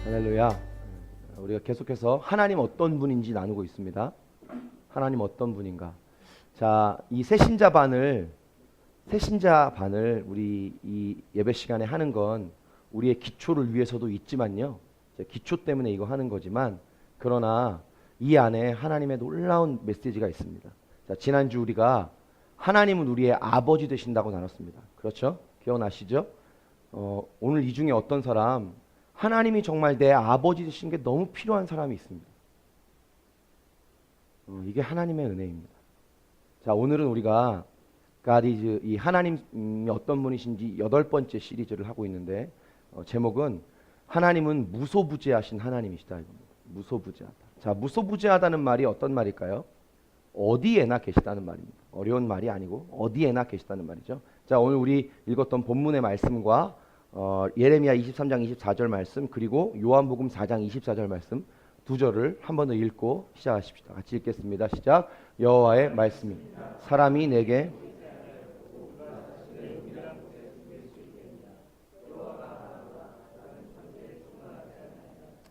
할렐루야. 우리가 계속해서 하나님 어떤 분인지 나누고 있습니다. 하나님 어떤 분인가. 자, 이 새신자 반을 우리 이 예배 시간에 하는 건 우리의 기초를 위해서도 있지만요. 기초 때문에 이거 하는 거지만, 그러나 이 안에 하나님의 놀라운 메시지가 있습니다. 자, 지난주 우리가 하나님은 우리의 아버지 되신다고 나눴습니다. 그렇죠? 기억나시죠? 오늘 이 중에 어떤 사람, 하나님이 정말 내 아버지 되신 게 너무 필요한 사람이 있습니다. 이게 하나님의 은혜입니다. 자, 오늘은 우리가 God is, 이 하나님이 어떤 분이신지 8번째 시리즈를 하고 있는데, 제목은 하나님은 무소부재하신 하나님이시다 이겁니다. 무소부재하다. 자, 무소부재하다는 말이 어떤 말일까요? 어디에나 계시다는 말입니다. 어려운 말이 아니고 어디에나 계시다는 말이죠. 자, 오늘 우리 읽었던 본문의 말씀과 예레미야 23장 24절 말씀, 그리고 요한복음 4장 24절 말씀 두 절을 한 번 더 읽고 시작하십시다. 같이 읽겠습니다. 시작. 여호와의 말씀이 사람이 내게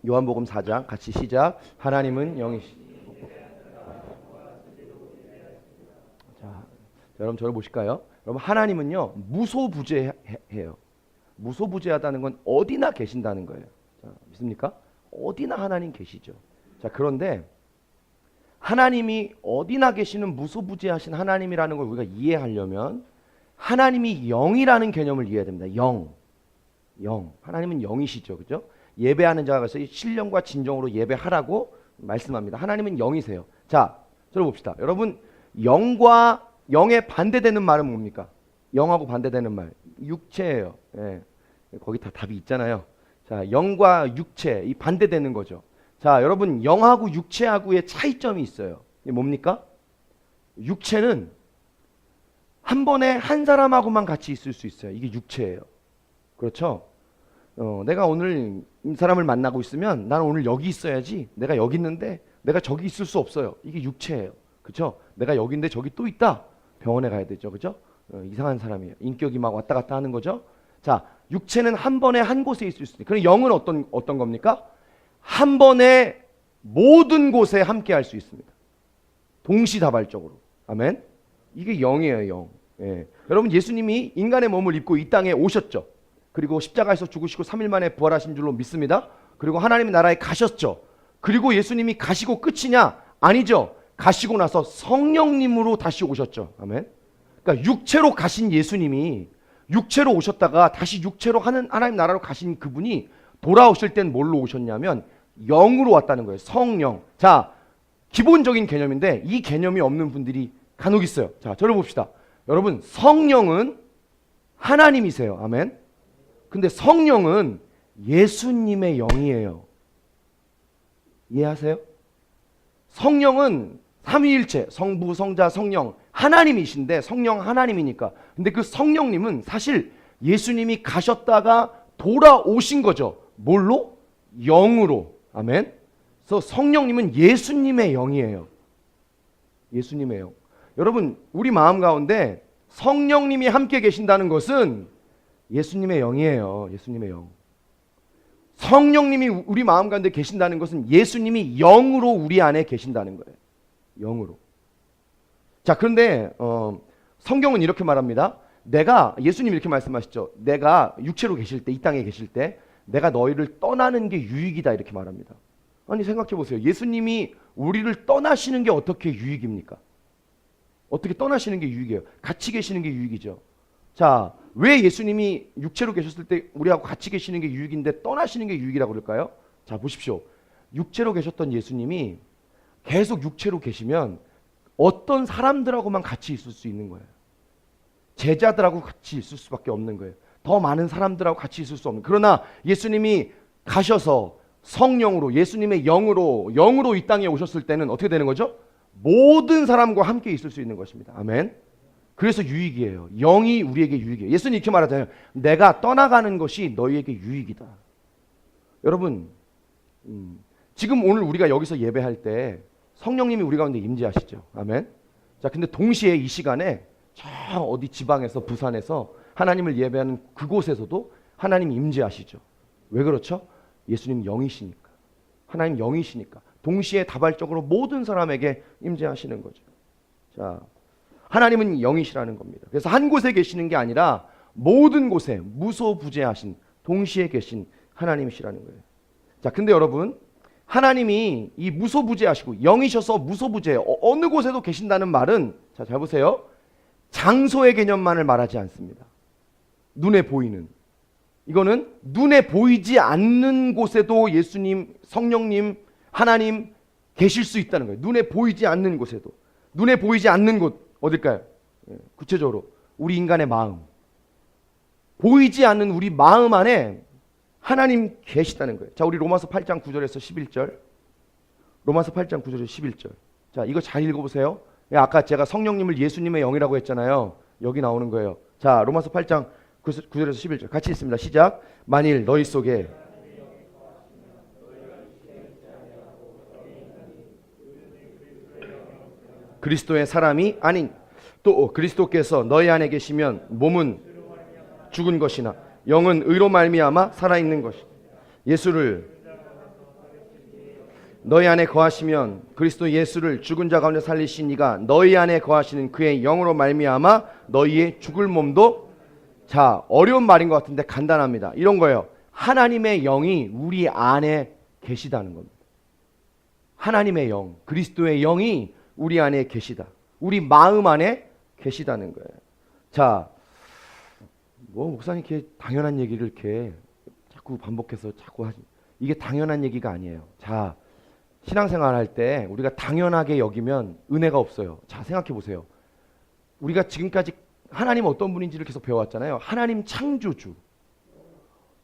요한복음 4장 같이 시작. 하나님은 영이시. 자, 여러분 저를 보실까요? 여러분, 하나님은요 무소부재해요. 무소부재하다는 건 어디나 계신다는 거예요. 자, 믿습니까? 어디나 하나님 계시죠. 자, 그런데 하나님이 어디나 계시는 무소부재하신 하나님이라는 걸 우리가 이해하려면 하나님이 영이라는 개념을 이해해야 됩니다. 영. 하나님은 영이시죠. 그죠? 예배하는 자가 그래서 신령과 진정으로 예배하라고 말씀합니다. 하나님은 영이세요. 자, 들어봅시다. 여러분, 영과 영에 반대되는 말은 뭡니까? 영하고 반대되는 말. 육체예요. 예. 거기 다 답이 있잖아요. 자, 영과 육체, 이 반대되는 거죠. 자, 여러분, 영하고 육체하고의 차이점이 있어요. 이게 뭡니까? 육체는 한 번에 한 사람하고만 같이 있을 수 있어요. 이게 육체예요. 그렇죠? 내가 오늘 이 사람을 만나고 있으면 나는 오늘 여기 있어야지. 내가 여기 있는데 내가 저기 있을 수 없어요. 이게 육체예요. 그렇죠? 내가 여기인데 저기 또 있다. 병원에 가야 되죠. 그렇죠? 이상한 사람이에요. 인격이 막 왔다 갔다 하는 거죠. 자, 육체는 한 번에 한 곳에 있을 수 있어요. 그럼 영은 어떤 겁니까? 한 번에 모든 곳에 함께 할 수 있습니다. 동시다발적으로. 아멘. 이게 영이에요, 영. 예. 여러분, 예수님이 인간의 몸을 입고 이 땅에 오셨죠. 그리고 십자가에서 죽으시고 3일 만에 부활하신 줄로 믿습니다. 그리고 하나님의 나라에 가셨죠. 그리고 예수님이 가시고 끝이냐? 아니죠. 가시고 나서 성령님으로 다시 오셨죠. 아멘. 그러니까 육체로 가신 예수님이 육체로 오셨다가 다시 육체로 하나님 나라로 가신 그분이 돌아오실 땐 뭘로 오셨냐면 영으로 왔다는 거예요. 성령. 자, 기본적인 개념인데 이 개념이 없는 분들이 간혹 있어요. 자, 저를 봅시다. 여러분, 성령은 하나님이세요. 아멘. 근데 성령은 예수님의 영이에요. 이해하세요? 성령은 삼위일체, 성부, 성자, 성령 하나님이신데 성령 하나님이니까. 근데 그 성령님은 사실 예수님이 가셨다가 돌아오신 거죠. 뭘로? 영으로. 아멘. 그래서 성령님은 예수님의 영이에요. 예수님의 영. 여러분, 우리 마음 가운데 성령님이 함께 계신다는 것은 예수님의 영이에요. 예수님의 영. 성령님이 우리 마음 가운데 계신다는 것은 예수님이 영으로 우리 안에 계신다는 거예요. 영으로. 자, 그런데 성경은 이렇게 말합니다. 예수님이 이렇게 말씀하시죠. 내가 육체로 계실 때, 이 땅에 계실 때 내가 너희를 떠나는 게 유익이다 이렇게 말합니다. 아니, 생각해 보세요. 예수님이 우리를 떠나시는 게 어떻게 유익입니까? 어떻게 떠나시는 게 유익이에요? 같이 계시는 게 유익이죠. 자, 왜 예수님이 육체로 계셨을 때 우리하고 같이 계시는 게 유익인데 떠나시는 게 유익이라고 그럴까요? 자, 보십시오. 육체로 계셨던 예수님이 계속 육체로 계시면 어떤 사람들하고만 같이 있을 수 있는 거예요. 제자들하고 같이 있을 수밖에 없는 거예요. 더 많은 사람들하고 같이 있을 수 없는. 그러나 예수님이 가셔서 성령으로, 예수님의 영으로 이 땅에 오셨을 때는 어떻게 되는 거죠? 모든 사람과 함께 있을 수 있는 것입니다. 아멘. 그래서 유익이에요. 영이 우리에게 유익이에요. 예수님이 이렇게 말하잖아요. 내가 떠나가는 것이 너희에게 유익이다. 여러분, 지금 오늘 우리가 여기서 예배할 때 성령님이 우리 가운데 임재하시죠. 아멘. 자, 근데 동시에 이 시간에 저 어디 지방에서, 부산에서 하나님을 예배하는 그곳에서도 하나님이 임재하시죠. 왜 그렇죠? 예수님 영이시니까. 하나님 영이시니까. 동시에 다발적으로 모든 사람에게 임재하시는 거죠. 자, 하나님은 영이시라는 겁니다. 그래서 한 곳에 계시는 게 아니라 모든 곳에 무소부재하신, 동시에 계신 하나님이시라는 거예요. 자, 근데 여러분, 하나님이 이 무소부재하시고 영이셔서 무소부재, 어느 곳에도 계신다는 말은, 자, 잘 보세요. 장소의 개념만을 말하지 않습니다. 눈에 보이는. 이거는 눈에 보이지 않는 곳에도 예수님, 성령님, 하나님 계실 수 있다는 거예요. 눈에 보이지 않는 곳에도. 눈에 보이지 않는 곳 어딜까요? 구체적으로 우리 인간의 마음. 보이지 않는 우리 마음 안에 하나님 계시다는 거예요. 자, 우리 로마서 8장 9절에서 11절. 로마서 8장 9절에서 11절. 자, 이거 잘 읽어보세요. 아까 제가 성령님을 예수님의 영이라고 했잖아요. 여기 나오는 거예요. 자, 로마서 8장 9절에서 11절 같이 읽습니다. 시작. 만일 너희 속에 그리스도의 사람이 아닌 또 그리스도께서 너희 안에 계시면 몸은 죽은 것이나 영은 의로 말미암아 살아있는 것이. 예수를 너희 안에 거하시면 그리스도 예수를 죽은 자 가운데 살리신 이가 너희 안에 거하시는 그의 영으로 말미암아 너희의 죽을 몸도. 자, 어려운 말인 것 같은데 간단합니다. 이런 거예요. 하나님의 영이 우리 안에 계시다는 겁니다. 하나님의 영, 그리스도의 영이 우리 안에 계시다. 우리 마음 안에 계시다는 거예요. 자, 뭐 목사님 이렇게 당연한 얘기를 이렇게 자꾸 반복해서 자꾸 하시. 이게 당연한 얘기가 아니에요. 자, 신앙생활 할 때 우리가 당연하게 여기면 은혜가 없어요. 자, 생각해 보세요. 우리가 지금까지 하나님 어떤 분인지를 계속 배워왔잖아요. 하나님 창조주.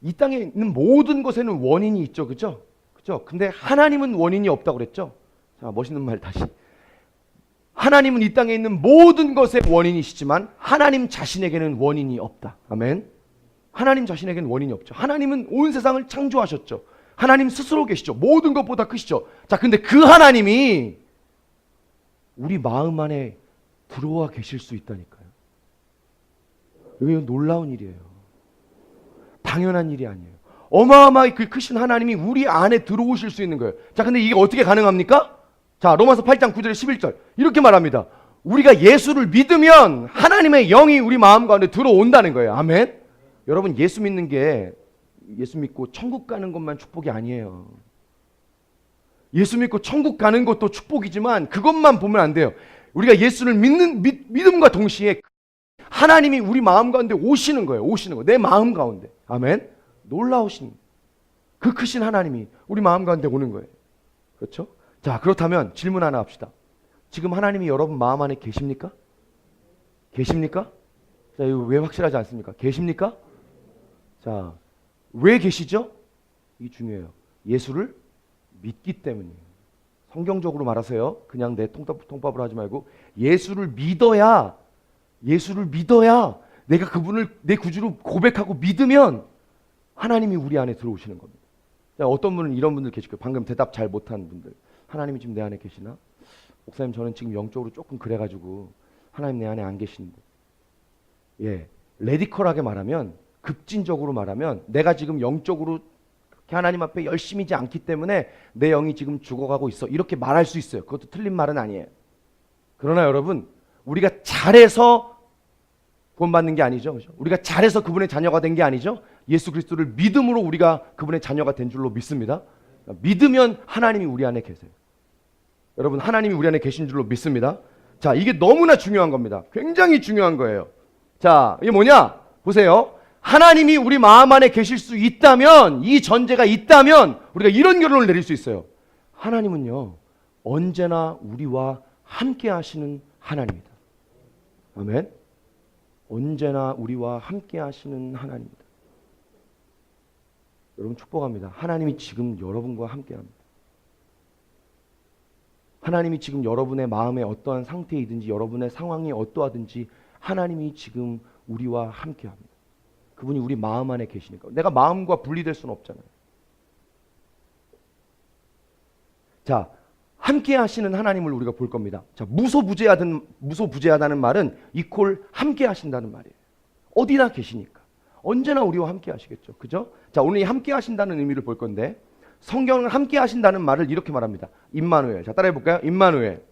이 땅에 있는 모든 것에는 원인이 있죠. 그죠? 그죠? 근데 하나님은 원인이 없다고 그랬죠? 자, 멋있는 말 다시. 하나님은 이 땅에 있는 모든 것의 원인이시지만 하나님 자신에게는 원인이 없다. 아멘. 하나님 자신에게는 원인이 없죠. 하나님은 온 세상을 창조하셨죠. 하나님 스스로 계시죠. 모든 것보다 크시죠. 자, 근데 그 하나님이 우리 마음 안에 들어와 계실 수 있다니까요. 이거 놀라운 일이에요. 당연한 일이 아니에요. 어마어마하게 그 크신 하나님이 우리 안에 들어오실 수 있는 거예요. 자, 근데 이게 어떻게 가능합니까? 자, 로마서 8장 9절 11절 이렇게 말합니다. 우리가 예수를 믿으면 하나님의 영이 우리 마음 가운데 들어온다는 거예요. 아멘. 여러분, 예수 믿는 게 예수 믿고 천국 가는 것만 축복이 아니에요. 예수 믿고 천국 가는 것도 축복이지만 그것만 보면 안 돼요. 우리가 예수를 믿는 믿음과 동시에 하나님이 우리 마음 가운데 오시는 거예요. 오시는 거. 내 마음 가운데. 아멘. 놀라우신 그 크신 하나님이 우리 마음 가운데 오는 거예요. 그렇죠? 자, 그렇다면 질문 하나 합시다. 지금 하나님이 여러분 마음 안에 계십니까? 계십니까? 자, 이거 왜 확실하지 않습니까? 계십니까? 자, 왜 계시죠? 이게 중요해요. 예수를 믿기 때문이에요. 성경적으로 말하세요. 그냥 내 통밥으로 하지 말고 예수를 믿어야 내가 그분을 내 구주로 고백하고 믿으면 하나님이 우리 안에 들어오시는 겁니다. 자, 어떤 분은 이런 분들 계실 거예요. 방금 대답 잘 못한 분들. 하나님이 지금 내 안에 계시나? 목사님, 저는 지금 영적으로 조금 그래가지고 하나님 내 안에 안 계신데. 예, 레디컬하게 말하면, 급진적으로 말하면 내가 지금 영적으로 하나님 앞에 열심히지 않기 때문에 내 영이 지금 죽어가고 있어, 이렇게 말할 수 있어요. 그것도 틀린 말은 아니에요. 그러나 여러분, 우리가 잘해서 구원받는 게 아니죠. 그렇죠? 우리가 잘해서 그분의 자녀가 된 게 아니죠. 예수 그리스도를 믿음으로 우리가 그분의 자녀가 된 줄로 믿습니다. 믿으면 하나님이 우리 안에 계세요. 여러분, 하나님이 우리 안에 계신 줄로 믿습니다. 자, 이게 너무나 중요한 겁니다. 굉장히 중요한 거예요. 자, 이게 뭐냐? 보세요. 하나님이 우리 마음 안에 계실 수 있다면, 이 전제가 있다면 우리가 이런 결론을 내릴 수 있어요. 하나님은요, 언제나 우리와 함께 하시는 하나님이다. 아멘. 언제나 우리와 함께 하시는 하나님이다. 여러분, 축복합니다. 하나님이 지금 여러분과 함께 합니다. 하나님이 지금 여러분의 마음에 어떠한 상태이든지 여러분의 상황이 어떠하든지 하나님이 지금 우리와 함께 합니다. 그분이 우리 마음 안에 계시니까. 내가 마음과 분리될 수는 없잖아요. 자, 함께 하시는 하나님을 우리가 볼 겁니다. 자, 무소부재하다는 말은 이퀄 함께 하신다는 말이에요. 어디나 계시니까. 언제나 우리와 함께 하시겠죠. 그죠? 자, 오늘 이 함께 하신다는 의미를 볼 건데 성경은 함께 하신다는 말을 이렇게 말합니다. 임마누엘. 자, 따라해 볼까요? 임마누엘.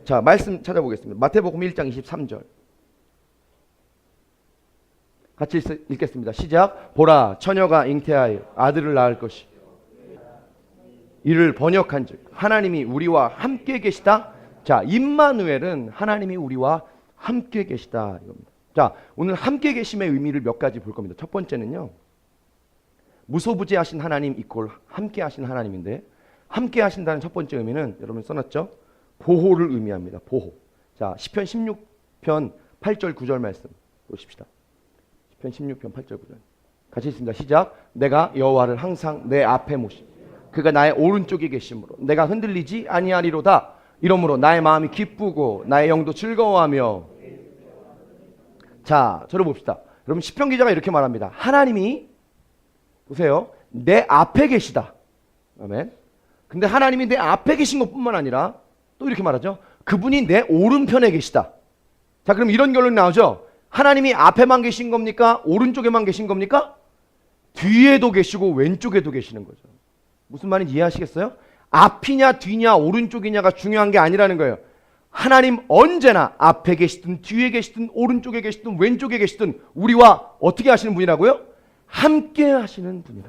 자, 말씀 찾아보겠습니다. 마태복음 1장 23절. 같이 읽겠습니다. 시작. 보라, 처녀가 잉태하여 아들을 낳을 것이 이를 번역한즉 하나님이 우리와 함께 계시다. 자, 임마누엘은 하나님이 우리와 함께 계시다 이겁니다. 자, 오늘 함께 계심의 의미를 몇 가지 볼 겁니다. 첫 번째는요, 무소부재하신 하나님 이퀄 함께 하신 하나님인데, 함께 하신다는 첫 번째 의미는 여러분 써놨죠? 보호를 의미합니다. 보호. 자, 시편 16편 8절 9절 말씀 보십시다. 시편 16편 8절 9절 같이 읽습니다. 시작. 내가 여호와를 항상 내 앞에 모시 그가 나의 오른쪽에 계심으로 내가 흔들리지 아니하리로다. 이러므로 나의 마음이 기쁘고 나의 영도 즐거워하며. 자, 저를 봅시다. 여러분, 시편 기자가 이렇게 말합니다. 하나님이 보세요, 내 앞에 계시다. 아멘. 근데 하나님이 내 앞에 계신 것뿐만 아니라 또 이렇게 말하죠. 그분이 내 오른편에 계시다. 자, 그럼 이런 결론이 나오죠. 하나님이 앞에만 계신 겁니까? 오른쪽에만 계신 겁니까? 뒤에도 계시고 왼쪽에도 계시는 거죠. 무슨 말인지 이해하시겠어요? 앞이냐 뒤냐 오른쪽이냐가 중요한 게 아니라는 거예요. 하나님 언제나 앞에 계시든 뒤에 계시든 오른쪽에 계시든 왼쪽에 계시든 우리와 어떻게 하시는 분이라고요? 함께 하시는 분이라.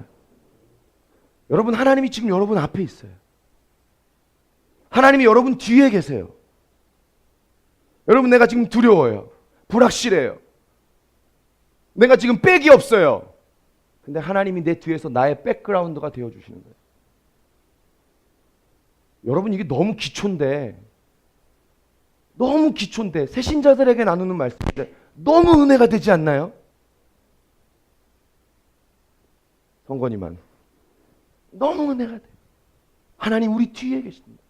여러분, 하나님이 지금 여러분 앞에 있어요. 하나님이 여러분 뒤에 계세요. 여러분, 내가 지금 두려워요. 불확실해요. 내가 지금 백이 없어요. 근데 하나님이 내 뒤에서 나의 백그라운드가 되어주시는 거예요. 여러분, 이게 너무 기초인데 새신자들에게 나누는 말씀인데 너무 은혜가 되지 않나요? 성건이만 너무 은혜가 돼요. 하나님 우리 뒤에 계십니다.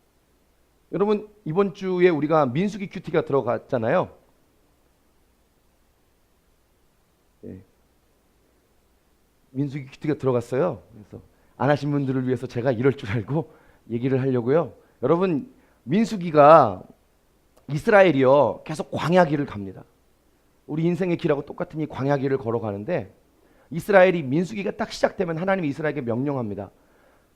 여러분, 이번 주에 우리가 민수기 큐티가 들어갔잖아요. 예. 민수기 큐티가 들어갔어요. 그래서 안 하신 분들을 위해서 제가 이럴 줄 알고 얘기를 하려고요. 여러분, 민수기가 이스라엘이요 계속 광야길을 갑니다. 우리 인생의 길하고 똑같은 이 광야길을 걸어가는데, 이스라엘이 민수기가 딱 시작되면 하나님이 이스라엘에게 명령합니다.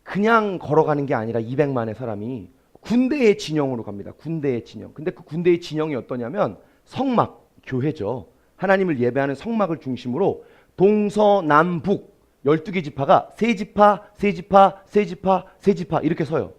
그냥 걸어가는 게 아니라 200만의 사람이 군대의 진영으로 갑니다. 군대의 진영. 근데 그 군대의 진영이 어떠냐면 성막, 교회죠. 하나님을 예배하는 성막을 중심으로 동서남북 12개 지파가 세 지파 이렇게 서요.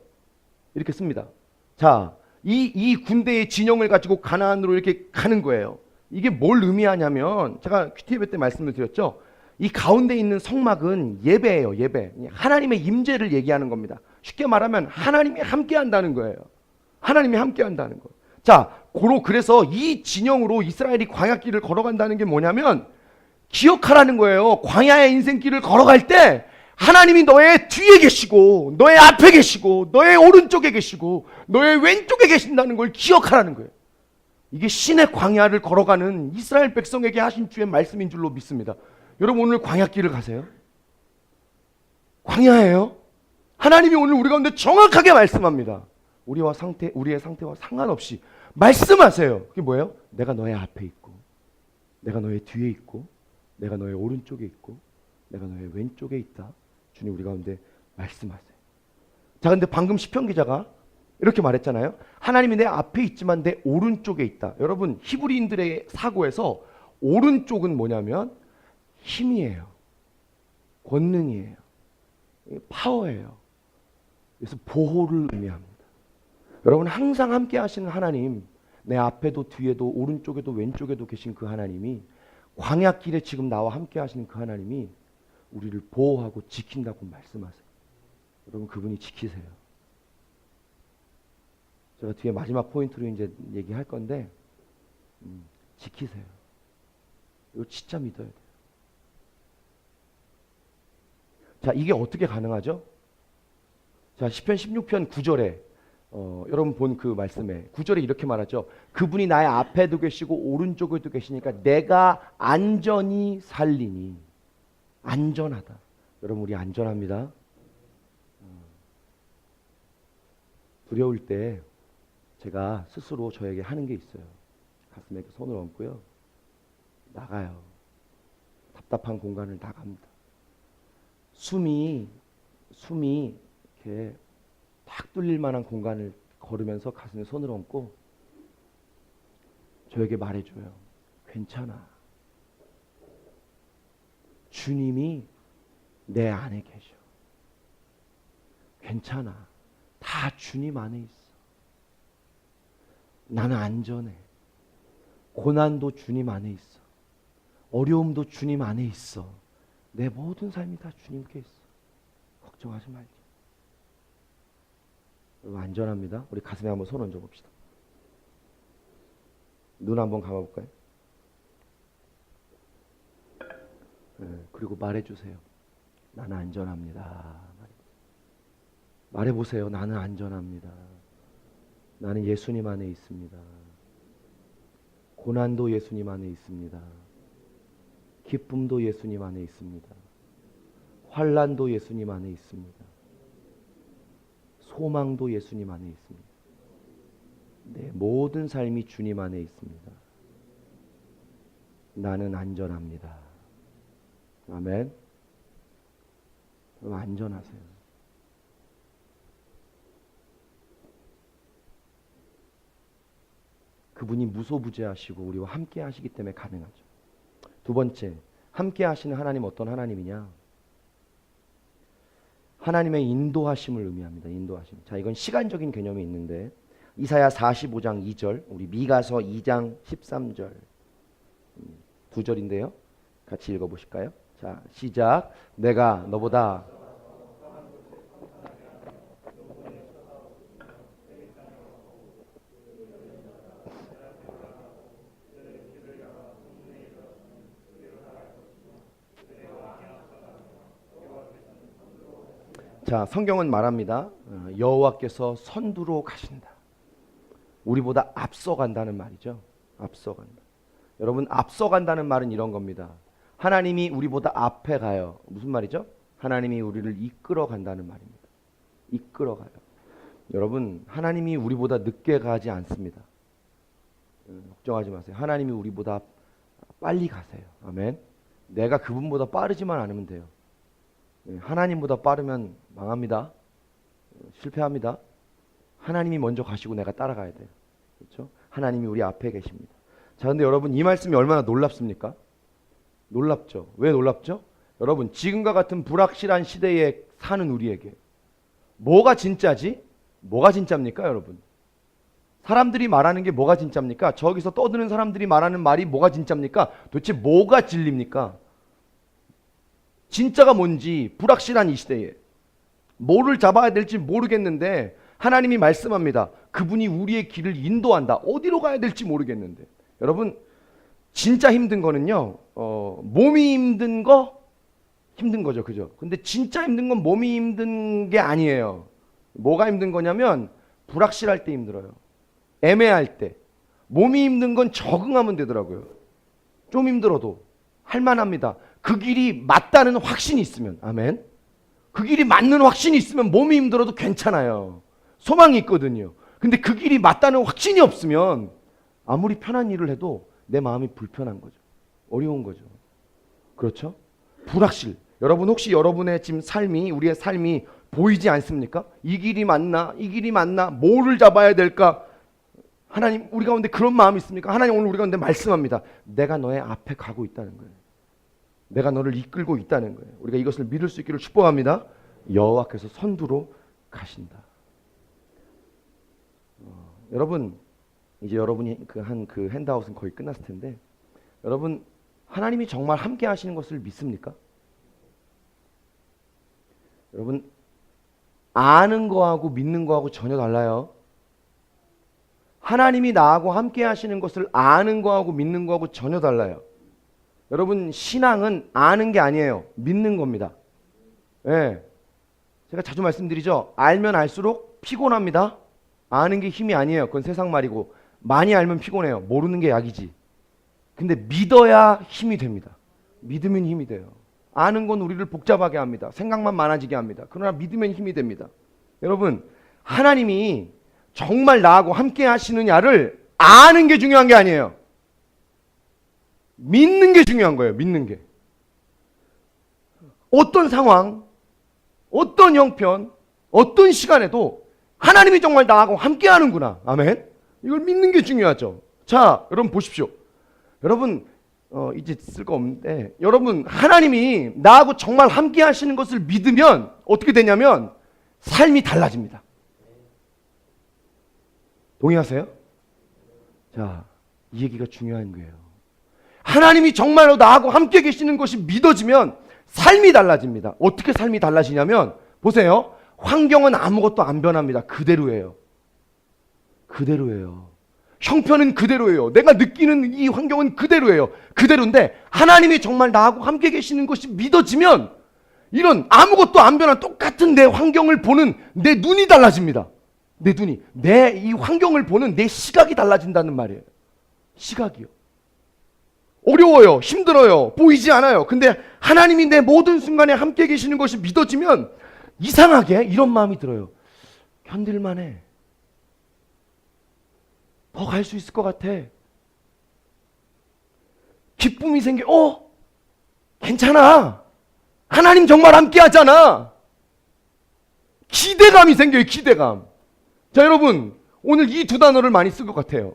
이렇게 씁니다. 자, 이 군대의 진영을 가지고 가나안으로 이렇게 가는 거예요. 이게 뭘 의미하냐면, 제가 큐티 예배 때 말씀을 드렸죠. 이 가운데 있는 성막은 예배예요. 예배. 하나님의 임재를 얘기하는 겁니다. 쉽게 말하면 하나님이 함께 한다는 거예요. 하나님이 함께 한다는 거. 자, 그래서 이 진영으로 이스라엘이 광야길을 걸어간다는 게 뭐냐면, 기억하라는 거예요. 광야의 인생길을 걸어갈 때 하나님이 너의 뒤에 계시고 너의 앞에 계시고 너의 오른쪽에 계시고 너의 왼쪽에 계신다는 걸 기억하라는 거예요. 이게 신의 광야를 걸어가는 이스라엘 백성에게 하신 주의 말씀인 줄로 믿습니다. 여러분, 오늘 광야길을 가세요? 광야예요. 하나님이 오늘 우리 가운데 정확하게 말씀합니다. 우리의 상태와 상관없이 말씀하세요. 그게 뭐예요? 내가 너의 앞에 있고 내가 너의 뒤에 있고 내가 너의 오른쪽에 있고 내가 너의 왼쪽에 있다. 주님 우리 가운데 말씀하세요. 자, 근데 방금 시편 기자가 이렇게 말했잖아요. 하나님이 내 앞에 있지만 내 오른쪽에 있다. 여러분, 히브리인들의 사고에서 오른쪽은 뭐냐면 힘이에요. 권능이에요. 파워예요. 그래서 보호를 의미합니다. 여러분, 항상 함께 하시는 하나님, 내 앞에도 뒤에도 오른쪽에도 왼쪽에도 계신 그 하나님이, 광야길에 지금 나와 함께 하시는 그 하나님이 우리를 보호하고 지킨다고 말씀하세요. 여러분, 그분이 지키세요. 제가 뒤에 마지막 포인트로 이제 얘기할 건데, 지키세요. 이거 진짜 믿어야 돼요. 자, 이게 어떻게 가능하죠? 자, 시편 16편 9절에 여러분 본 그 말씀에 9절에 이렇게 말하죠. 그분이 나의 앞에도 계시고 오른쪽에도 계시니까 내가 안전히 살리니. 안전하다. 여러분, 우리 안전합니다. 두려울 때 제가 스스로 저에게 하는 게 있어요. 가슴에 손을 얹고요. 나가요. 답답한 공간을 나갑니다. 숨이 이렇게 탁 뚫릴 만한 공간을 걸으면서 가슴에 손을 얹고 저에게 말해줘요. 괜찮아. 주님이 내 안에 계셔. 괜찮아. 다 주님 안에 있어. 나는 안전해. 고난도 주님 안에 있어. 어려움도 주님 안에 있어. 내 모든 삶이 다 주님께 있어. 걱정하지 말자. 안전합니다. 우리 가슴에 한번 손 얹어 봅시다. 눈 한번 감아볼까요? 네, 그리고 말해주세요. 나는 안전합니다. 말해보세요. 나는 안전합니다. 나는 예수님 안에 있습니다. 고난도 예수님 안에 있습니다. 기쁨도 예수님 안에 있습니다. 환난도 예수님 안에 있습니다. 소망도 예수님 안에 있습니다. 내 모든 삶이 주님 안에 있습니다. 나는 안전합니다. 아멘. 그럼 안전하세요. 그분이 무소부재하시고 우리와 함께 하시기 때문에 가능하죠. 두 번째, 함께 하시는 하나님 어떤 하나님이냐? 하나님의 인도하심을 의미합니다. 인도하심. 자, 이건 시간적인 개념이 있는데 이사야 45장 2절, 우리 미가서 2장 13절 두 절인데요. 같이 읽어보실까요? 자, 시작. 내가 너보다 자, 성경은 말합니다. 여호와께서 선두로 가신다. 우리보다 앞서간다는 말이죠. 앞서간다. 여러분, 앞서간다는 말은 이런 겁니다. 하나님이 우리보다 앞에 가요. 무슨 말이죠? 하나님이 우리를 이끌어 간다는 말입니다. 이끌어 가요. 여러분, 하나님이 우리보다 늦게 가지 않습니다. 걱정하지 마세요. 하나님이 우리보다 빨리 가세요. 아멘. 내가 그분보다 빠르지만 않으면 돼요. 하나님보다 빠르면 망합니다. 실패합니다. 하나님이 먼저 가시고 내가 따라가야 돼요. 그렇죠? 하나님이 우리 앞에 계십니다. 자, 근데 여러분, 이 말씀이 얼마나 놀랍습니까? 놀랍죠. 왜 놀랍죠? 여러분, 지금과 같은 불확실한 시대에 사는 우리에게 뭐가 진짜지? 뭐가 진짜입니까, 여러분? 사람들이 말하는 게 뭐가 진짜입니까? 저기서 떠드는 사람들이 말하는 말이 뭐가 진짜입니까? 도대체 뭐가 진리입니까? 진짜가 뭔지 불확실한 이 시대에 뭐를 잡아야 될지 모르겠는데 하나님이 말씀합니다. 그분이 우리의 길을 인도한다. 어디로 가야 될지 모르겠는데. 여러분, 진짜 힘든 거는요, 몸이 힘든 거 힘든 거죠. 그죠? 근데 진짜 힘든 건 몸이 힘든 게 아니에요. 뭐가 힘든 거냐면 불확실할 때 힘들어요. 애매할 때. 몸이 힘든 건 적응하면 되더라고요. 좀 힘들어도 할만합니다. 그 길이 맞다는 확신이 있으면. 아멘. 그 길이 맞는 확신이 있으면 몸이 힘들어도 괜찮아요. 소망이 있거든요. 근데 그 길이 맞다는 확신이 없으면 아무리 편한 일을 해도 내 마음이 불편한 거죠. 어려운 거죠. 그렇죠? 불확실. 여러분, 혹시 여러분의 지금 삶이, 우리의 삶이 보이지 않습니까? 이 길이 맞나? 이 길이 맞나? 뭐를 잡아야 될까? 하나님, 우리 가운데 그런 마음이 있습니까? 하나님, 오늘 우리 가운데 말씀합니다. 내가 너의 앞에 가고 있다는 거예요. 내가 너를 이끌고 있다는 거예요. 우리가 이것을 믿을 수 있기를 축복합니다. 여호와께서 선두로 가신다. 여러분, 이제 여러분이 그 핸드아웃은 거의 끝났을 텐데, 여러분, 하나님이 정말 함께 하시는 것을 믿습니까? 여러분, 아는 거하고 믿는 거하고 전혀 달라요. 하나님이 나하고 함께 하시는 것을 아는 거하고 믿는 거하고 전혀 달라요. 여러분, 신앙은 아는 게 아니에요. 믿는 겁니다. 예. 제가 자주 말씀드리죠. 알면 알수록 피곤합니다. 아는 게 힘이 아니에요. 그건 세상 말이고, 많이 알면 피곤해요. 모르는 게 약이지. 근데 믿어야 힘이 됩니다. 믿으면 힘이 돼요. 아는 건 우리를 복잡하게 합니다. 생각만 많아지게 합니다. 그러나 믿으면 힘이 됩니다. 여러분, 하나님이 정말 나하고 함께 하시느냐를 아는 게 중요한 게 아니에요. 믿는 게 중요한 거예요. 믿는 게. 어떤 상황, 어떤 형편, 어떤 시간에도 하나님이 정말 나하고 함께 하는구나. 아멘. 이걸 믿는 게 중요하죠. 자, 여러분 보십시오. 여러분 이제 쓸 거 없는데, 여러분 하나님이 나하고 정말 함께 하시는 것을 믿으면 어떻게 되냐면 삶이 달라집니다. 동의하세요? 자, 이 얘기가 중요한 거예요. 하나님이 정말로 나하고 함께 계시는 것이 믿어지면 삶이 달라집니다. 어떻게 삶이 달라지냐면 보세요. 환경은 아무것도 안 변합니다. 그대로예요. 그대로예요. 형편은 그대로예요. 내가 느끼는 이 환경은 그대로예요. 그대로인데 하나님이 정말 나하고 함께 계시는 것이 믿어지면 이런 아무것도 안 변한 똑같은 내 환경을 보는 내 눈이 달라집니다. 내 눈이, 내 이 환경을 보는 내 시각이 달라진다는 말이에요. 시각이요. 어려워요. 힘들어요. 보이지 않아요. 근데 하나님이 내 모든 순간에 함께 계시는 것이 믿어지면 이상하게 이런 마음이 들어요. 견딜만해. 더 갈 수 있을 것 같아. 기쁨이 생겨. 괜찮아. 하나님 정말 함께 하잖아. 기대감이 생겨요. 기대감. 자, 여러분 오늘 이 두 단어를 많이 쓴 것 같아요.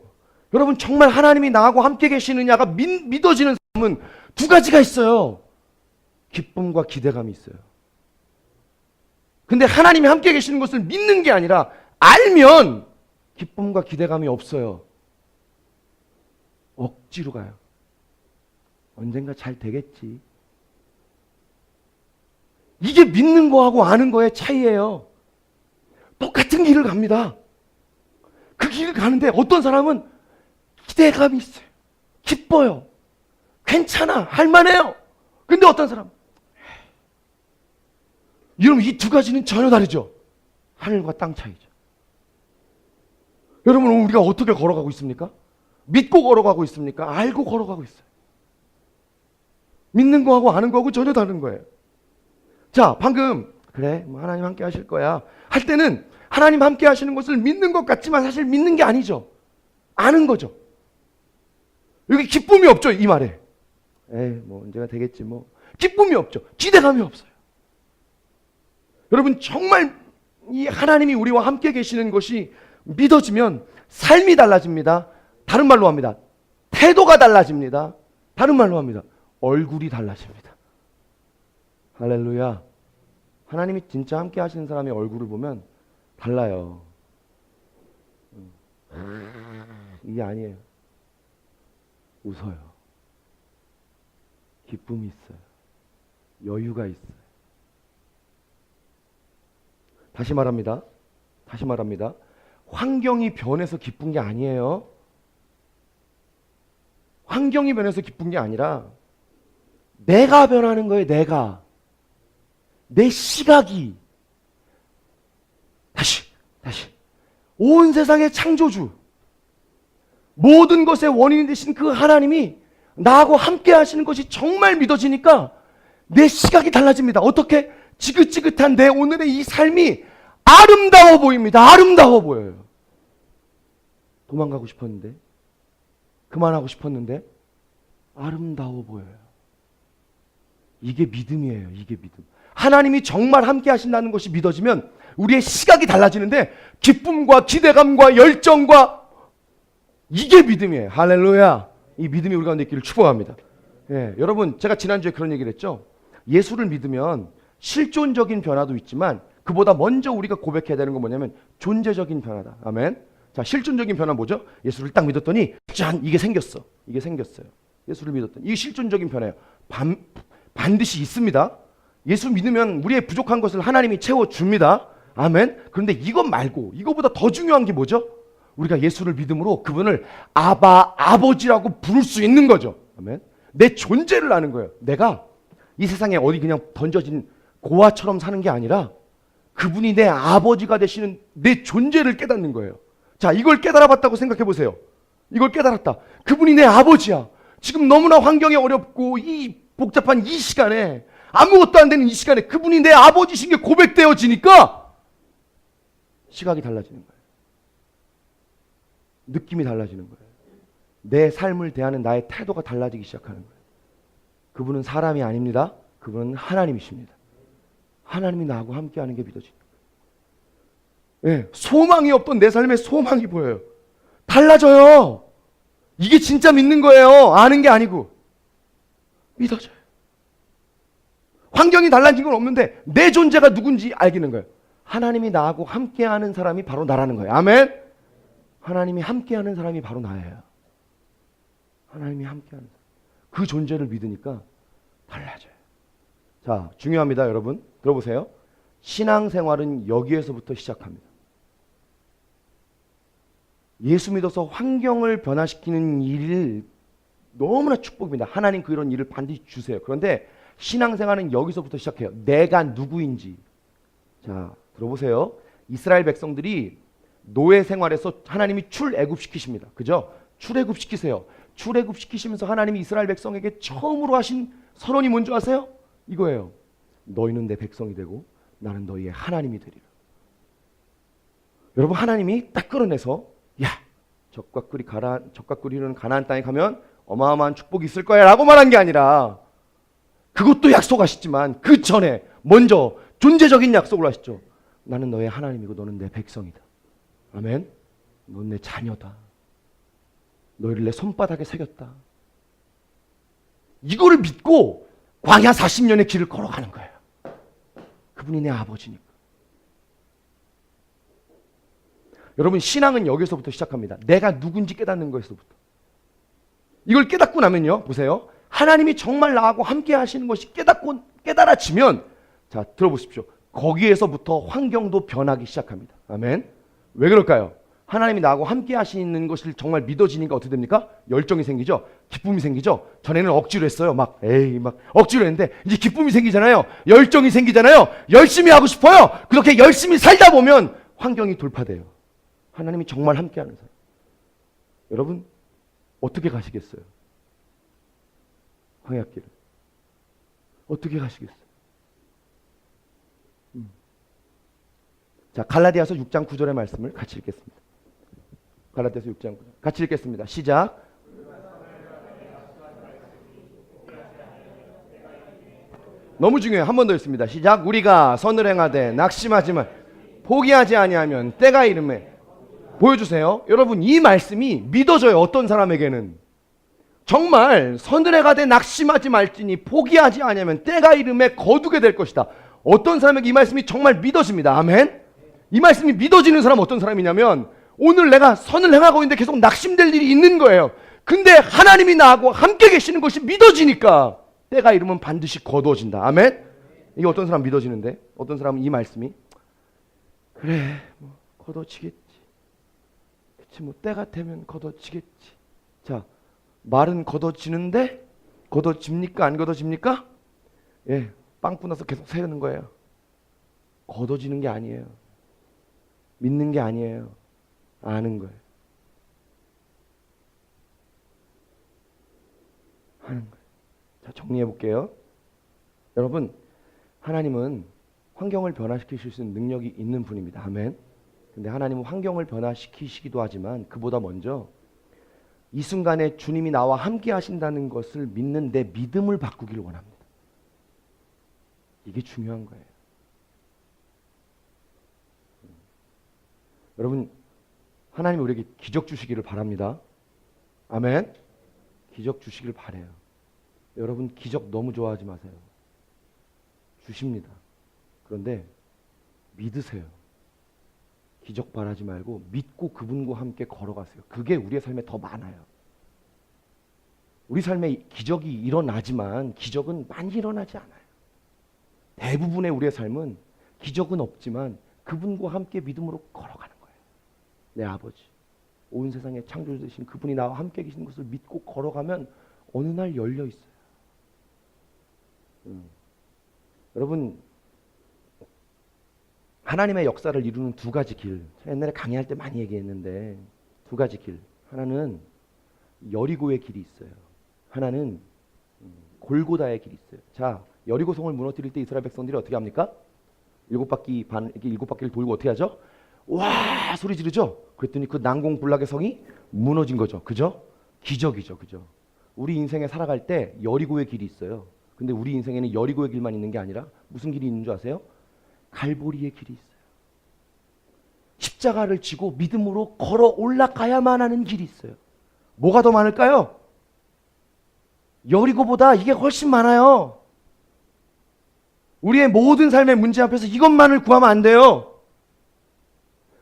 여러분 정말 하나님이 나하고 함께 계시느냐가 믿어지는 삶은 두 가지가 있어요. 기쁨과 기대감이 있어요. 근데 하나님이 함께 계시는 것을 믿는 게 아니라 알면 기쁨과 기대감이 없어요. 억지로 가요. 언젠가 잘 되겠지. 이게 믿는 거하고 아는 거의 차이예요. 똑같은 길을 갑니다. 그 길을 가는데 어떤 사람은 기대감이 있어요. 기뻐요. 괜찮아. 할만해요. 근데 어떤 사람, 여러분 이 두 가지는 전혀 다르죠. 하늘과 땅 차이죠. 여러분 우리가 어떻게 걸어가고 있습니까? 믿고 걸어가고 있습니까? 알고 걸어가고 있어요. 믿는 거하고 아는 거하고 전혀 다른 거예요. 자, 방금 그래 하나님 함께 하실 거야 할 때는 하나님 함께 하시는 것을 믿는 것 같지만 사실 믿는 게 아니죠. 아는 거죠. 여기 기쁨이 없죠. 이 말에 뭐 언제가 되겠지 뭐. 기쁨이 없죠. 기대감이 없어요. 여러분 정말 이 하나님이 우리와 함께 계시는 것이 믿어지면 삶이 달라집니다. 다른 말로 합니다. 태도가 달라집니다. 다른 말로 합니다. 얼굴이 달라집니다. 할렐루야. 하나님이 진짜 함께 하시는 사람의 얼굴을 보면 달라요. 이게 아니에요. 웃어요. 기쁨이 있어요. 여유가 있어요. 다시 말합니다. 환경이 변해서 기쁜 게 아니에요. 환경이 변해서 기쁜 게 아니라 내가 변하는 거예요. 내 시각이. 다시 온 세상의 창조주, 모든 것의 원인이 되신 그 하나님이 나하고 함께 하시는 것이 정말 믿어지니까 내 시각이 달라집니다. 어떻게? 지긋지긋한 내 오늘의 이 삶이 아름다워 보입니다. 아름다워 보여요. 도망가고 싶었는데, 그만하고 싶었는데 아름다워 보여요. 이게 믿음이에요. 이게 믿음. 하나님이 정말 함께 하신다는 것이 믿어지면 우리의 시각이 달라지는데 기쁨과 기대감과 열정과 이게 믿음이에요. 할렐루야. 이 믿음이 우리 가운데 있기를 축복합니다. 여러분 제가 지난주에 그런 얘기를 했죠. 예수를 믿으면 실존적인 변화도 있지만 그보다 먼저 우리가 고백해야 되는 건 뭐냐면 존재적인 변화다. 아멘. 자, 실존적인 변화 뭐죠? 예수를 딱 믿었더니 짠! 이게 생겼어요. 예수를 믿었더니 이게 실존적인 변화예요. 반드시 있습니다. 예수 믿으면 우리의 부족한 것을 하나님이 채워줍니다. 아멘. 그런데 이것 말고 이거보다 더 중요한 게 뭐죠? 우리가 예수를 믿음으로 그분을 아버지라고 부를 수 있는 거죠. 아멘. 내 존재를 아는 거예요. 내가 이 세상에 어디 그냥 던져진 고아처럼 사는 게 아니라 그분이 내 아버지가 되시는 내 존재를 깨닫는 거예요. 자, 이걸 깨달아봤다고 생각해 보세요. 이걸 깨달았다. 그분이 내 아버지야. 지금 너무나 환경이 어렵고 이 복잡한 이 시간에 아무것도 안 되는 이 시간에 그분이 내 아버지신 게 고백되어지니까 시각이 달라지는 거예요. 느낌이 달라지는 거예요. 내 삶을 대하는 나의 태도가 달라지기 시작하는 거예요. 그분은 사람이 아닙니다. 그분은 하나님이십니다. 하나님이 나하고 함께하는 게 믿어지는 거예요. 예, 소망이 없던 내 삶에 소망이 보여요. 달라져요. 이게 진짜 믿는 거예요. 아는 게 아니고 믿어져요. 환경이 달라진 건 없는데 내 존재가 누군지 알기는 거예요. 하나님이 나하고 함께하는 사람이 바로 나라는 거예요. 아멘. 하나님이 함께하는 사람이 바로 나예요. 하나님이 함께하는 사람. 그 존재를 믿으니까 달라져요. 자, 중요합니다, 여러분. 들어보세요. 신앙생활은 여기에서부터 시작합니다. 예수 믿어서 환경을 변화시키는 일 너무나 축복입니다. 하나님 그런 일을 반드시 주세요. 그런데 신앙생활은 여기서부터 시작해요. 내가 누구인지. 자, 들어보세요. 이스라엘 백성들이 노예 생활에서 하나님이 출애굽시키십니다. 그죠? 출애굽시키세요. 출애굽시키시면서 하나님이 이스라엘 백성에게 처음으로 하신 선언이 뭔지 아세요? 이거예요. 너희는 내 백성이 되고 나는 너희의 하나님이 되리라. 여러분, 하나님이 딱 끌어내서 야, 적과 꿀이 흐르는 가나안 땅에 가면 어마어마한 축복이 있을 거야 라고 말한 게 아니라, 그것도 약속하셨지만 그 전에 먼저 존재적인 약속을 하셨죠. 나는 너의 하나님이고 너는 내 백성이다. 아멘. 넌 내 자녀다. 너희를 내 손바닥에 새겼다. 이거를 믿고 광야 40년의 길을 걸어가는 거예요. 그분이 내 아버지니까. 여러분, 신앙은 여기서부터 시작합니다. 내가 누군지 깨닫는 것에서부터. 이걸 깨닫고 나면요, 보세요. 하나님이 정말 나하고 함께 하시는 것이 깨달아지면, 자, 들어보십시오. 거기에서부터 환경도 변하기 시작합니다. 아멘. 왜 그럴까요? 하나님이 나하고 함께 하시는 것을 정말 믿어지니까 어떻게 됩니까? 열정이 생기죠. 기쁨이 생기죠. 전에는 억지로 했어요. 막 억지로 했는데 이제 기쁨이 생기잖아요. 열정이 생기잖아요. 열심히 하고 싶어요. 그렇게 열심히 살다 보면 환경이 돌파돼요. 하나님이 정말 함께하는 사람. 여러분, 어떻게 가시겠어요? 광야길을 어떻게 가시겠어요? 자, 갈라디아서 6장 9절의 말씀을 같이 읽겠습니다. 갈라디아서 6장 9절 같이 읽겠습니다. 시작. 너무 중요해요. 한 번 더 읽습니다. 시작. 우리가 선을 행하되 낙심하지만 포기하지 아니하면 때가 이르매. 보여주세요. 여러분, 이 말씀이 믿어져요. 어떤 사람에게는 정말 선을 행하되 낙심하지 말지니 포기하지 아니하면 때가 이르매 거두게 될 것이다. 어떤 사람에게 이 말씀이 정말 믿어집니다. 아멘. 이 말씀이 믿어지는 사람은 어떤 사람이냐면, 오늘 내가 선을 행하고 있는데 계속 낙심될 일이 있는 거예요. 근데 하나님이 나하고 함께 계시는 것이 믿어지니까 때가 이르면 반드시 거두어진다. 아멘. 이게 어떤 사람 믿어지는데, 어떤 사람은 이 말씀이 그래, 뭐 거두어지겠지. 그치, 뭐 때가 되면 거두어지겠지. 자, 말은 거두어지는데 거두어집니까? 안 거두어집니까? 예, 빵꾸 나서 계속 세우는 거예요. 거두어지는 게 아니에요. 믿는 게 아니에요. 아는 거예요. 하는 거예요. 자, 정리해 볼게요. 여러분, 하나님은 환경을 변화시키실 수 있는 능력이 있는 분입니다. 아멘. 근데 하나님은 환경을 변화시키시기도 하지만 그보다 먼저 이 순간에 주님이 나와 함께 하신다는 것을 믿는 내 믿음을 바꾸기를 원합니다. 이게 중요한 거예요. 여러분, 하나님이 우리에게 기적 주시기를 바랍니다. 아멘. 기적 주시기를 바라요. 여러분, 기적 너무 좋아하지 마세요. 주십니다. 그런데 믿으세요. 기적 바라지 말고 믿고 그분과 함께 걸어가세요. 그게 우리의 삶에 더 많아요. 우리 삶에 기적이 일어나지만 기적은 많이 일어나지 않아요. 대부분의 우리의 삶은 기적은 없지만 그분과 함께 믿음으로 걸어가는 거예요. 내 아버지, 온 세상의 창조주 되신 그분이 나와 함께 계시는 것을 믿고 걸어가면 어느 날 열려 있어요. 여러분, 하나님의 역사를 이루는 두 가지 길, 옛날에 강의할 때 많이 얘기했는데 두 가지 길. 하나는 여리고의 길이 있어요. 하나는 골고다의 길이 있어요. 자, 여리고성을 무너뜨릴 때 이스라엘 백성들이 어떻게 합니까? 일곱 바퀴를 돌고 어떻게 하죠? 와, 소리 지르죠? 그랬더니 그 난공불락의 성이 무너진 거죠. 그죠? 기적이죠. 그죠? 우리 인생에 살아갈 때 여리고의 길이 있어요. 근데 우리 인생에는 여리고의 길만 있는 게 아니라 무슨 길이 있는 줄 아세요? 갈보리의 길이 있어요. 십자가를 지고 믿음으로 걸어 올라가야만 하는 길이 있어요. 뭐가 더 많을까요? 여리고보다 이게 훨씬 많아요. 우리의 모든 삶의 문제 앞에서 이것만을 구하면 안 돼요.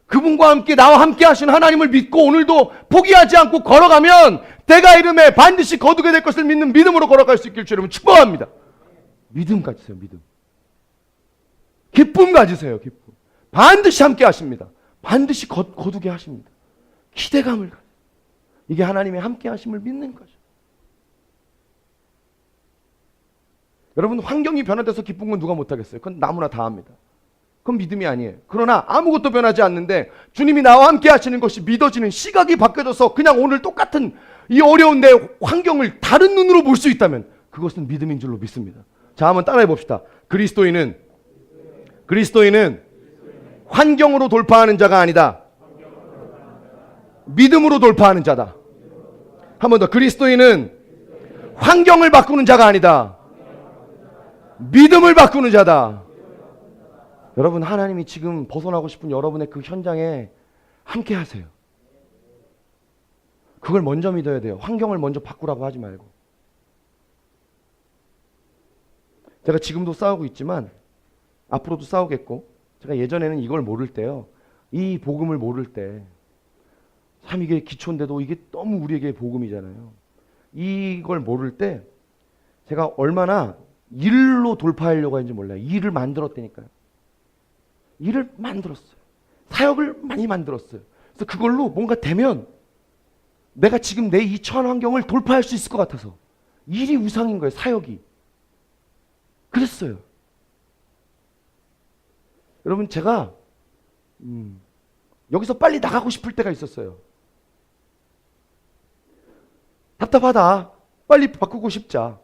그분과 함께 나와 함께 하신 하나님을 믿고 오늘도 포기하지 않고 걸어가면 때가 이름에 반드시 거두게 될 것을 믿는 믿음으로 걸어갈 수 있길 주 여러분 축복합니다. 믿음 가지세요. 믿음. 기쁨 가지세요. 기쁨. 반드시 함께 하십니다. 반드시 거두게 하십니다. 기대감을 가지세요. 이게 하나님의 함께 하심을 믿는 거죠. 여러분 환경이 변화돼서 기쁜 건 누가 못하겠어요? 그건 나무나 다 합니다. 그건 믿음이 아니에요. 그러나 아무것도 변하지 않는데 주님이 나와 함께 하시는 것이 믿어지는 시각이 바뀌어져서 그냥 오늘 똑같은 이 어려운 내 환경을 다른 눈으로 볼 수 있다면 그것은 믿음인 줄로 믿습니다. 자, 한번 따라해 봅시다. 그리스도인은 환경으로 돌파하는 자가 아니다. 믿음으로 돌파하는 자다. 한 번 더. 그리스도인은 환경을 바꾸는 자가 아니다. 믿음을 바꾸는 자다. 여러분 하나님이 지금 벗어나고 싶은 여러분의 그 현장에 함께 하세요. 그걸 먼저 믿어야 돼요. 환경을 먼저 바꾸라고 하지 말고. 제가 지금도 싸우고 있지만 앞으로도 싸우겠고, 제가 예전에는 이걸 모를 때요, 이 복음을 모를 때 참 이게 기초인데도 이게 너무 우리에게 복음이잖아요. 이걸 모를 때 제가 얼마나 일로 돌파하려고 했는지 몰라요. 일을 만들었다니까요. 일을 만들었어요. 사역을 많이 만들었어요. 그래서 그걸로 뭔가 되면 내가 지금 내 이 처한 환경을 돌파할 수 있을 것 같아서 일이 우상인 거예요. 사역이. 그랬어요. 여러분 제가 여기서 빨리 나가고 싶을 때가 있었어요. 답답하다. 빨리 바꾸고 싶다.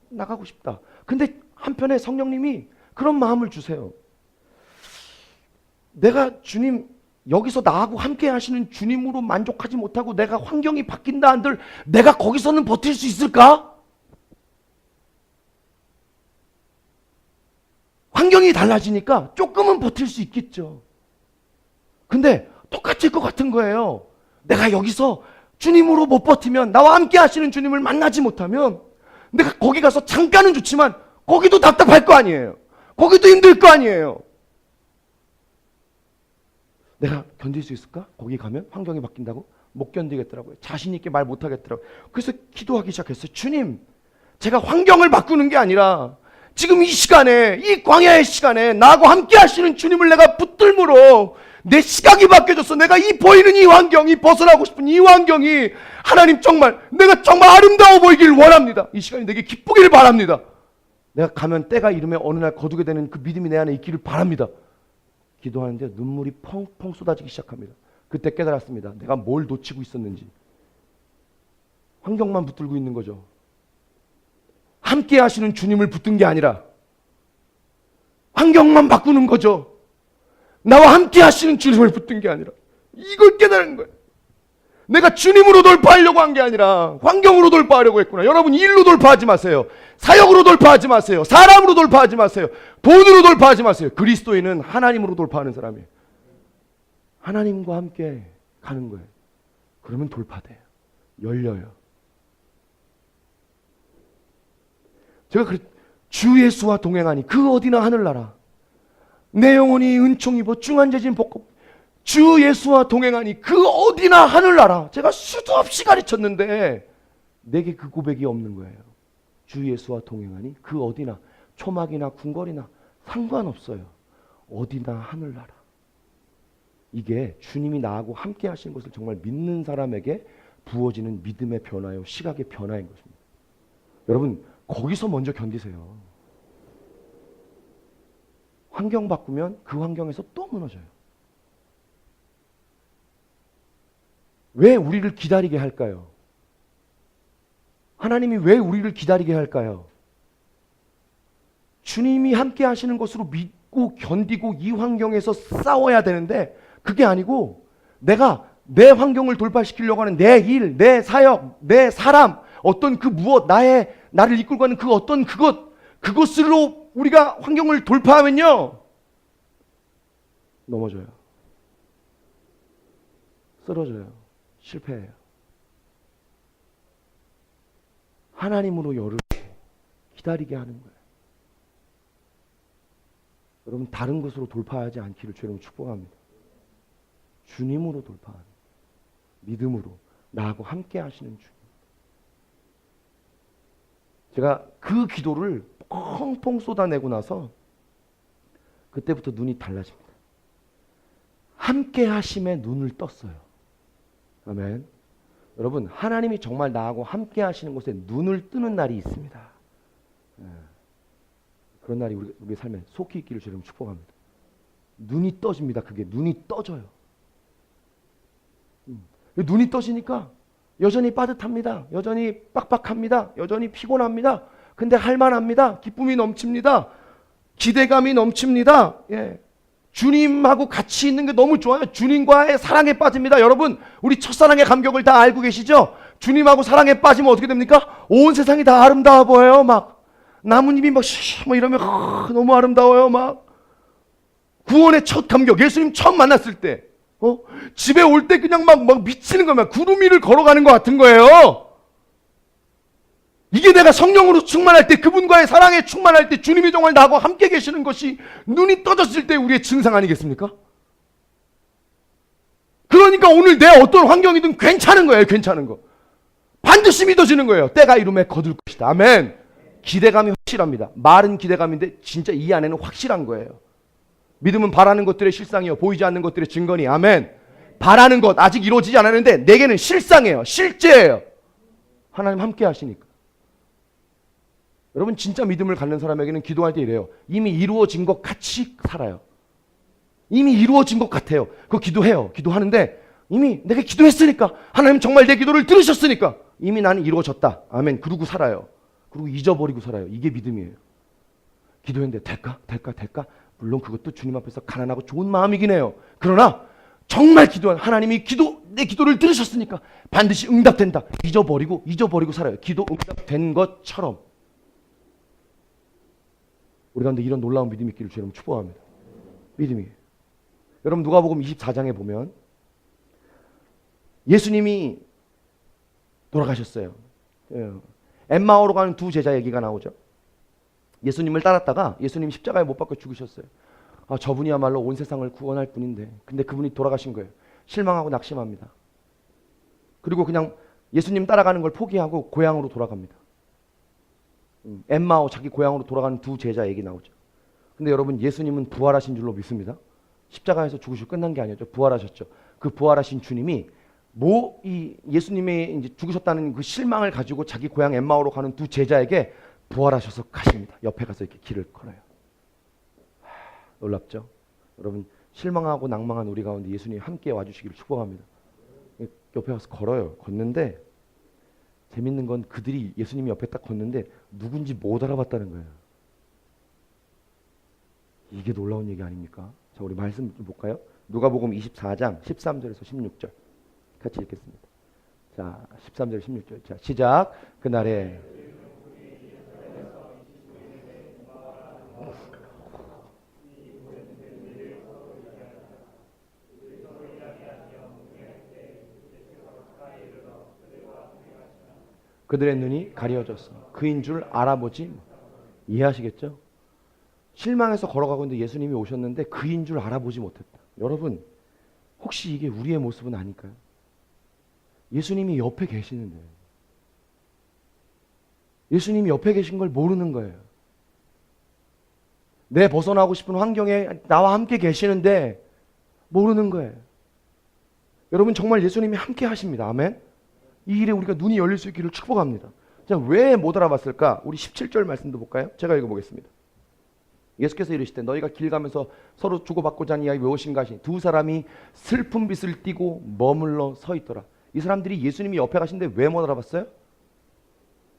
나가고 싶다. 근데 한편에 성령님이 그런 마음을 주세요. 내가 주님 여기서 나하고 함께 하시는 주님으로 만족하지 못하고 내가 환경이 바뀐다 한들 내가 거기서는 버틸 수 있을까? 환경이 달라지니까 조금은 버틸 수 있겠죠. 근데 똑같을 것 같은 거예요. 내가 여기서 주님으로 못 버티면, 나와 함께 하시는 주님을 만나지 못하면 내가 거기 가서 잠깐은 좋지만 거기도 답답할 거 아니에요. 거기도 힘들 거 아니에요. 내가 견딜 수 있을까? 거기 가면 환경이 바뀐다고? 못 견디겠더라고요. 자신 있게 말 못 하겠더라고요. 그래서 기도하기 시작했어요. 주님, 제가 환경을 바꾸는 게 아니라 지금 이 시간에, 이 광야의 시간에 나하고 함께 하시는 주님을 내가 붙들므로 내 시각이 바뀌어졌어. 내가 이 보이는 이 환경이, 벗어나고 싶은 이 환경이 하나님 정말 내가 정말 아름다워 보이길 원합니다. 이 시간이 내게 기쁘기를 바랍니다. 내가 가면 때가 이르면 어느 날 거두게 되는 그 믿음이 내 안에 있기를 바랍니다. 기도하는데 눈물이 펑펑 쏟아지기 시작합니다. 그때 깨달았습니다. 내가 뭘 놓치고 있었는지. 환경만 붙들고 있는 거죠. 함께 하시는 주님을 붙든 게 아니라 환경만 바꾸는 거죠. 나와 함께 하시는 주님을 붙든 게 아니라 이걸 깨달은 거예요. 내가 주님으로 돌파하려고 한 게 아니라 환경으로 돌파하려고 했구나. 여러분 일로 돌파하지 마세요. 사역으로 돌파하지 마세요. 사람으로 돌파하지 마세요. 돈으로 돌파하지 마세요. 그리스도인은 하나님으로 돌파하는 사람이에요. 하나님과 함께 가는 거예요. 그러면 돌파돼요. 열려요. 제가 주 예수와 동행하니 그 어디나 하늘나라 내 영혼이 은총 입어 중한제진 복고 주 예수와 동행하니 그 어디나 하늘나라. 제가 수도 없이 가르쳤는데 내게 그 고백이 없는 거예요. 주 예수와 동행하니 그 어디나, 초막이나 궁궐이나 상관없어요. 어디나 하늘나라. 이게 주님이 나하고 함께 하시는 것을 정말 믿는 사람에게 부어지는 믿음의 변화요, 시각의 변화인 것입니다. 여러분 거기서 먼저 견디세요. 환경 바꾸면 그 환경에서 또 무너져요. 왜 우리를 기다리게 할까요? 하나님이 왜 우리를 기다리게 할까요? 주님이 함께 하시는 것으로 믿고 견디고 이 환경에서 싸워야 되는데 그게 아니고 내가 내 환경을 돌파시키려고 하는 내 일, 내 사역, 내 사람, 어떤 그 무엇, 나의 나를 이끌고 가는 그 어떤 그것으로 우리가 환경을 돌파하면요, 넘어져요. 쓰러져요. 실패해요. 하나님으로 열을 기다리게 하는 거예요. 여러분, 다른 것으로 돌파하지 않기를 주님 축복합니다. 주님으로 돌파하는, 믿음으로 나하고 함께 하시는 주님. 제가 그 기도를 펑펑 쏟아내고 나서 그때부터 눈이 달라집니다. 함께 하심에 눈을 떴어요. 아멘. 여러분, 하나님이 정말 나하고 함께 하시는 곳에 눈을 뜨는 날이 있습니다. 그런 날이 우리의 삶에 속히 있기를 주님 축복합니다. 눈이 떠집니다. 그게 눈이 떠져요. 눈이 떠지니까 여전히 빠듯합니다. 여전히 빡빡합니다. 여전히 피곤합니다. 근데 할만합니다. 기쁨이 넘칩니다. 기대감이 넘칩니다. 예. 주님하고 같이 있는 게 너무 좋아요. 주님과의 사랑에 빠집니다. 여러분, 우리 첫사랑의 감격을 다 알고 계시죠? 주님하고 사랑에 빠지면 어떻게 됩니까? 온 세상이 다 아름다워 보여요. 막 나뭇잎이 막 이러면 너무 아름다워요. 막 구원의 첫 감격, 예수님 처음 만났을 때, 집에 올 때 그냥 막 미치는 거야. 구름 위를 걸어가는 것 같은 거예요. 이게 내가 성령으로 충만할 때, 그분과의 사랑에 충만할 때, 주님이 정말 나하고 함께 계시는 것이 눈이 떠졌을 때 우리의 증상 아니겠습니까? 그러니까 오늘 내 어떤 환경이든 괜찮은 거예요. 괜찮은 거. 반드시 믿어지는 거예요. 때가 이름에 거둘 것이다. 아멘. 기대감이 확실합니다. 말은 기대감인데 진짜 이 안에는 확실한 거예요. 믿음은 바라는 것들의 실상이요, 보이지 않는 것들의 증거니. 아멘. 바라는 것 아직 이루어지지 않았는데 내게는 실상이에요. 실제예요. 하나님 함께 하시니까. 여러분, 진짜 믿음을 갖는 사람에게는 기도할 때 이래요. 이미 이루어진 것 같이 살아요. 이미 이루어진 것 같아요. 그거 기도해요. 기도하는데 이미 내가 기도했으니까, 하나님 정말 내 기도를 들으셨으니까 이미 나는 이루어졌다. 아멘. 그러고 살아요. 그리고 잊어버리고 살아요. 이게 믿음이에요. 기도했는데 될까? 물론 그것도 주님 앞에서 가난하고 좋은 마음이긴 해요. 그러나 정말 기도한 하나님이 내 기도를 들으셨으니까 반드시 응답된다. 잊어버리고 살아요. 기도 응답된 것처럼. 우리 가운데 이런 놀라운 믿음이 있기를 주님 축복합니다. 믿음이. 여러분, 누가복음 24장에 보면 예수님이 돌아가셨어요. 엠마오로 가는 두 제자 얘기가 나오죠. 예수님을 따랐다가 예수님 십자가에 못 박혀 죽으셨어요. 저분이야말로 온 세상을 구원할 분인데, 근데 그분이 돌아가신 거예요. 실망하고 낙심합니다. 그리고 그냥 예수님 따라가는 걸 포기하고 고향으로 돌아갑니다. 엠마오, 자기 고향으로 돌아가는 두 제자 얘기 나오죠. 근데 여러분, 예수님은 부활하신 줄로 믿습니다. 십자가에서 죽으시고 끝난 게 아니었죠. 부활하셨죠. 그 부활하신 주님이 예수님의 이제 죽으셨다는 그 실망을 가지고 자기 고향 엠마오로 가는 두 제자에게 부활하셔서 가십니다. 옆에 가서 이렇게 길을 걸어요. 놀랍죠? 여러분, 실망하고 낭망한 우리 가운데 예수님이 함께 와주시기를 축복합니다. 옆에 가서 걸어요. 걷는데 재밌는 건 그들이 예수님이 옆에 딱 걷는데 누군지 못 알아봤다는 거예요. 이게 놀라운 얘기 아닙니까? 자, 우리 말씀 좀 볼까요? 누가복음 24장 13절에서 16절 같이 읽겠습니다. 자, 13절 16절. 자, 시작. 그날에 그들의 눈이 가려졌어. 그인 줄 알아보지. 이해하시겠죠? 실망해서 걸어가고 있는데 예수님이 오셨는데 그인 줄 알아보지 못했다. 여러분, 혹시 이게 우리의 모습은 아닐까요? 예수님이 옆에 계시는데, 예수님이 옆에 계신 걸 모르는 거예요. 내 벗어나고 싶은 환경에 나와 함께 계시는데 모르는 거예요. 여러분, 정말 예수님이 함께 하십니다. 아멘. 이 일에 우리가 눈이 열릴 수 있기를 축복합니다. 자, 왜 못 알아봤을까? 우리 17절 말씀도 볼까요? 제가 읽어보겠습니다. 예수께서 이르시되 너희가 길 가면서 서로 주고받고자 하는 이야기 무엇인가 하시니 두 사람이 슬픈 빛을 띠고 머물러 서 있더라. 이 사람들이 예수님이 옆에 가신데 왜 못 알아봤어요?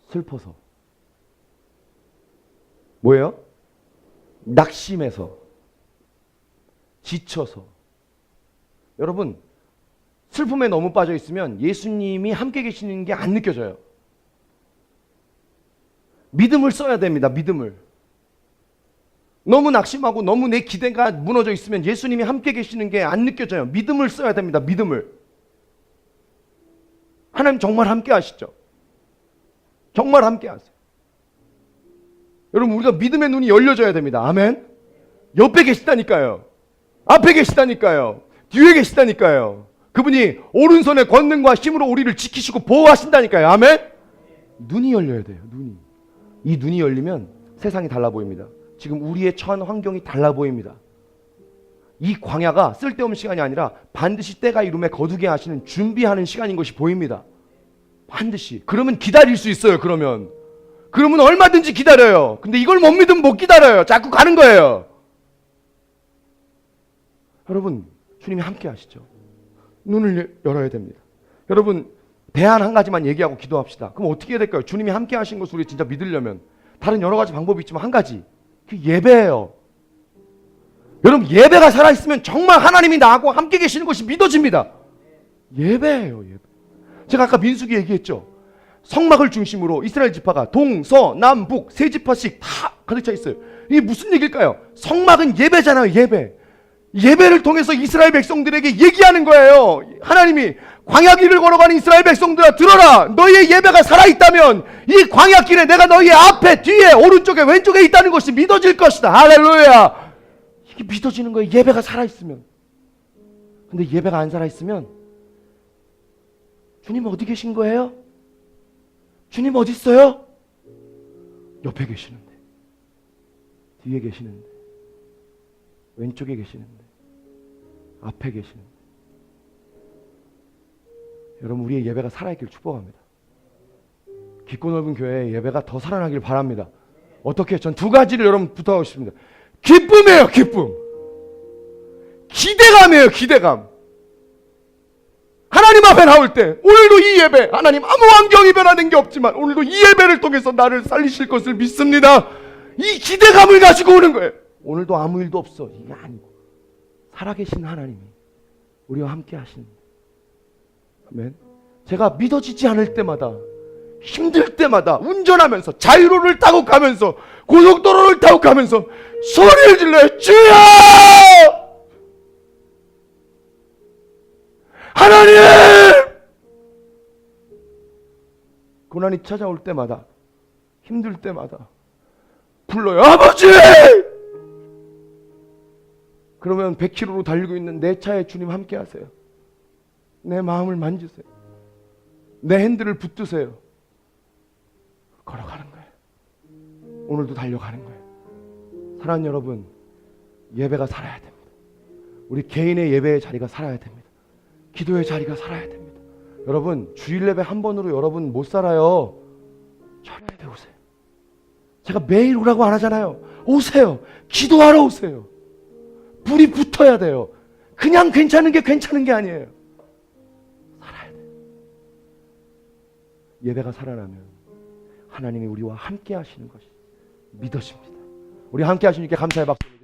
슬퍼서. 뭐예요? 낙심해서, 지쳐서. 여러분, 슬픔에 너무 빠져 있으면 예수님이 함께 계시는 게 안 느껴져요. 믿음을 써야 됩니다. 믿음을. 너무 낙심하고 너무 내 기대가 무너져 있으면 예수님이 함께 계시는 게 안 느껴져요. 믿음을 써야 됩니다. 믿음을. 하나님 정말 함께 하시죠. 정말 함께 하세요. 여러분, 우리가 믿음의 눈이 열려져야 됩니다. 아멘. 옆에 계시다니까요. 앞에 계시다니까요. 뒤에 계시다니까요. 그분이 오른손의 권능과 힘으로 우리를 지키시고 보호하신다니까요. 아멘. 눈이 열려야 돼요. 눈이. 이 눈이 열리면 세상이 달라 보입니다. 지금 우리의 처한 환경이 달라 보입니다. 이 광야가 쓸데없는 시간이 아니라 반드시 때가 이름에 거두게 하시는 준비하는 시간인 것이 보입니다. 반드시. 그러면 기다릴 수 있어요. 그러면 얼마든지 기다려요. 근데 이걸 못 믿으면 못 기다려요. 자꾸 가는 거예요. 여러분, 주님이 함께 하시죠. 눈을 열어야 됩니다. 여러분, 대안 한 가지만 얘기하고 기도합시다. 그럼 어떻게 해야 될까요? 주님이 함께 하신 것을 우리 진짜 믿으려면 다른 여러 가지 방법이 있지만 한 가지, 그 예배예요. 여러분, 예배가 살아있으면 정말 하나님이 나하고 함께 계시는 것이 믿어집니다. 예배예요. 예배. 제가 아까 민수기 얘기했죠. 성막을 중심으로 이스라엘 지파가 동, 서, 남, 북 세 지파씩 다 가득 차 있어요. 이게 무슨 얘기일까요? 성막은 예배잖아요. 예배. 예배를 통해서 이스라엘 백성들에게 얘기하는 거예요. 하나님이 광야길을 걸어가는 이스라엘 백성들아, 들어라. 너희의 예배가 살아있다면 이 광야길에 내가 너희의 앞에, 뒤에, 오른쪽에, 왼쪽에 있다는 것이 믿어질 것이다. 할렐루야. 이게 믿어지는 거예요. 예배가 살아있으면. 근데 예배가 안 살아있으면 주님 어디 계신 거예요? 주님 어디 있어요? 옆에 계시는데, 뒤에 계시는데, 왼쪽에 계시는데, 앞에 계시는데. 여러분, 우리의 예배가 살아있기를 축복합니다. 깊고 넓은 교회의 예배가 더 살아나길 바랍니다. 어떻게? 전 두 가지를 여러분 부탁하고 싶습니다. 기쁨이에요. 기쁨. 기대감이에요. 기대감. 하나님 앞에 나올 때 오늘도 이 예배, 하나님 아무 환경이 변화된 게 없지만 오늘도 이 예배를 통해서 나를 살리실 것을 믿습니다. 이 기대감을 가지고 오는 거예요. 오늘도 아무 일도 없어. 이게 아니고 살아계신 하나님이 우리와 함께 하십니다. 아멘. 제가 믿어지지 않을 때마다, 힘들 때마다 운전하면서, 자유로를 타고 가면서, 고속도로를 타고 가면서 소리를 질러요. 주여! 하나님! 고난이 찾아올 때마다, 힘들 때마다 불러요. 아버지! 그러면 100km로 달리고 있는 내 차에 주님 함께 하세요. 내 마음을 만지세요. 내 핸들을 붙드세요. 걸어가는 거예요. 오늘도 달려가는 거예요. 사랑하는 여러분, 예배가 살아야 됩니다. 우리 개인의 예배의 자리가 살아야 됩니다. 기도의 자리가 살아야 됩니다. 여러분, 주일 예배 한 번으로 여러분 못 살아요. 저녁 예배 오세요. 제가 매일 오라고 안 하잖아요. 오세요. 기도하러 오세요. 불이 붙어야 돼요. 그냥 괜찮은 게 괜찮은 게 아니에요. 살아야 돼요. 예배가 살아나면 하나님이 우리와 함께 하시는 것이 믿어집니다. 우리 함께 하시니까 감사의 박수.